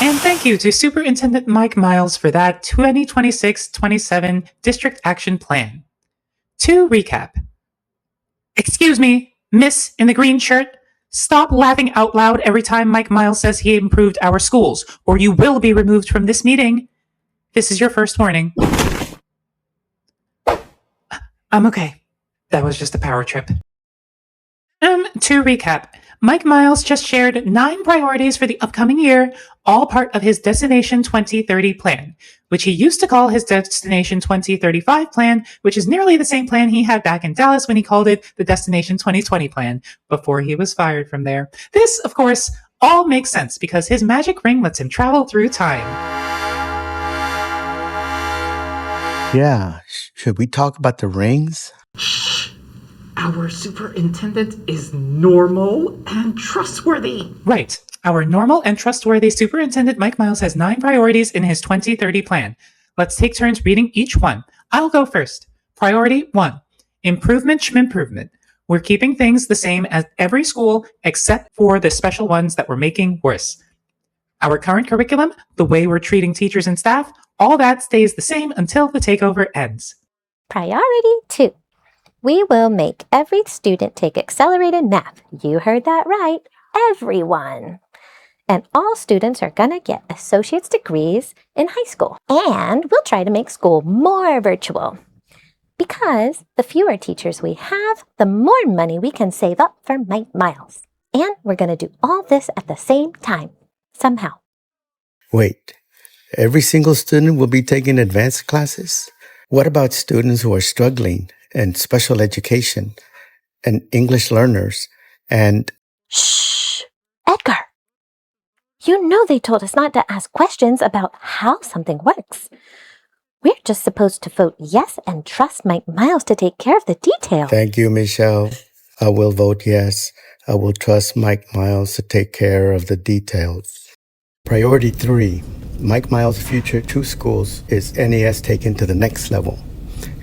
And thank you to Superintendent Mike Miles for that 2026-27 District Action Plan. To recap. Excuse me, Miss in the green shirt. Stop laughing out loud every time Mike Miles says he improved our schools, or you will be removed from this meeting. This is your first warning. I'm okay. That was just a power trip. To recap, Mike Miles just shared 9 priorities for the upcoming year, all part of his Destination 2030 plan, which he used to call his Destination 2035 plan, which is nearly the same plan he had back in Dallas when he called it the Destination 2020 plan, before he was fired from there. This, of course, all makes sense because his magic ring lets him travel through time. Yeah, should we talk about the rings? Shh! Our superintendent is normal and trustworthy. Right. Our normal and trustworthy Superintendent Mike Miles has 9 priorities in his 2030 plan. Let's take turns reading each one. I'll go first. Priority 1. Improvement schmimprovement. We're keeping things the same at every school except for the special ones that we're making worse. Our current curriculum, the way we're treating teachers and staff, all that stays the same until the takeover ends. Priority 2. We will make every student take accelerated math. You heard that right. Everyone. And all students are going to get associate's degrees in high school. And we'll try to make school more virtual. Because the fewer teachers we have, the more money we can save up for Mike Miles. And we're going to do all this at the same time. Somehow. Wait, every single student will be taking advanced classes? What about students who are struggling and special education and English learners and... Shh! Edgar! You know they told us not to ask questions about how something works. We're just supposed to vote yes and trust Mike Miles to take care of the details. Thank you, Michelle. I will vote yes. I will trust Mike Miles to take care of the details. Priority 3. Mike Miles' future 2 schools is NES taken to the next level.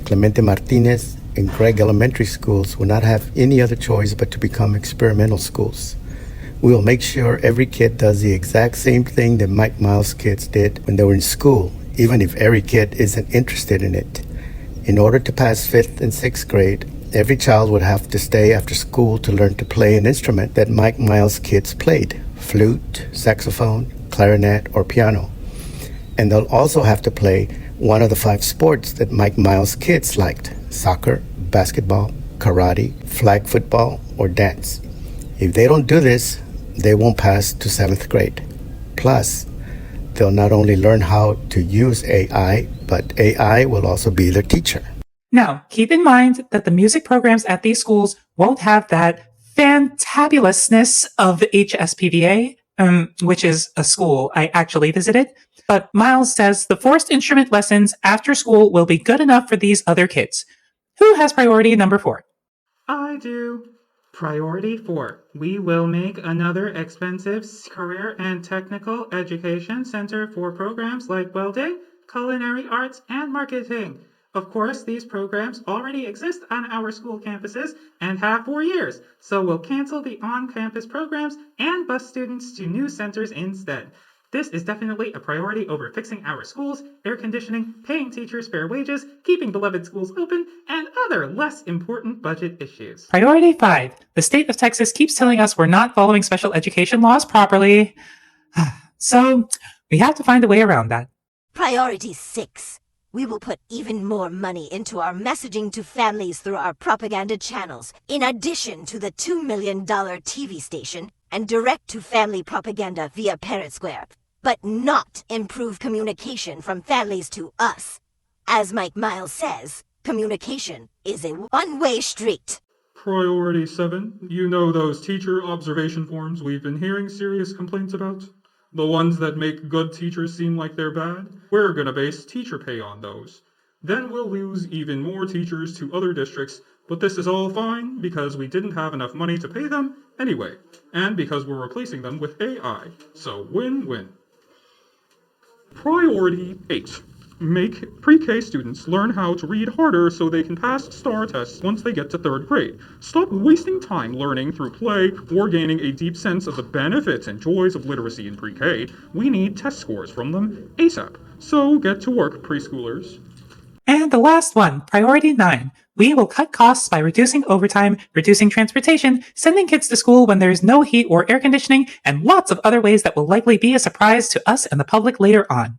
Clemente Martinez and Gregg Elementary Schools will not have any other choice but to become experimental schools. We will make sure every kid does the exact same thing that Mike Miles' kids did when they were in school, even if every kid isn't interested in it. In order to pass 5th and 6th grade, every child would have to stay after school to learn to play an instrument that Mike Miles' kids played: flute, saxophone, clarinet, or piano. And they'll also have to play one of the 5 sports that Mike Miles' kids liked: soccer, basketball, karate, flag football, or dance. If they don't do this, they won't pass to 7th grade. Plus, they'll not only learn how to use AI, but AI will also be their teacher. Now, keep in mind that the music programs at these schools won't have that fantabulousness of HSPVA, which is a school I actually visited. But Miles says the forced instrument lessons after school will be good enough for these other kids. Who has priority number 4? I do. Priority 4. We will make another expensive career and technical education center for programs like welding, culinary arts, and marketing. Of course, these programs already exist on our school campuses and have for years, so we'll cancel the on-campus programs and bus students to new centers instead. This is definitely a priority over fixing our schools, air conditioning, paying teachers fair wages, keeping beloved schools open, and other less important budget issues. Priority 5. The state of Texas keeps telling us we're not following special education laws properly. So, we have to find a way around that. Priority 6. We will put even more money into our messaging to families through our propaganda channels, in addition to the $2 million TV station and direct-to-family propaganda via Parent Square, but not improve communication from families to us. As Mike Miles says, communication is a one-way street. Priority 7. You know those teacher observation forms we've been hearing serious complaints about? The ones that make good teachers seem like they're bad? We're gonna base teacher pay on those. Then we'll lose even more teachers to other districts, but this is all fine because we didn't have enough money to pay them anyway, and because we're replacing them with AI, so win-win. Priority 8. Make pre-K students learn how to read harder so they can pass STAR tests once they get to 3rd grade. Stop wasting time learning through play or gaining a deep sense of the benefits and joys of literacy in pre-K. We need test scores from them ASAP. So get to work, preschoolers. And the last one, priority 9. We will cut costs by reducing overtime, reducing transportation, sending kids to school when there is no heat or air conditioning, and lots of other ways that will likely be a surprise to us and the public later on.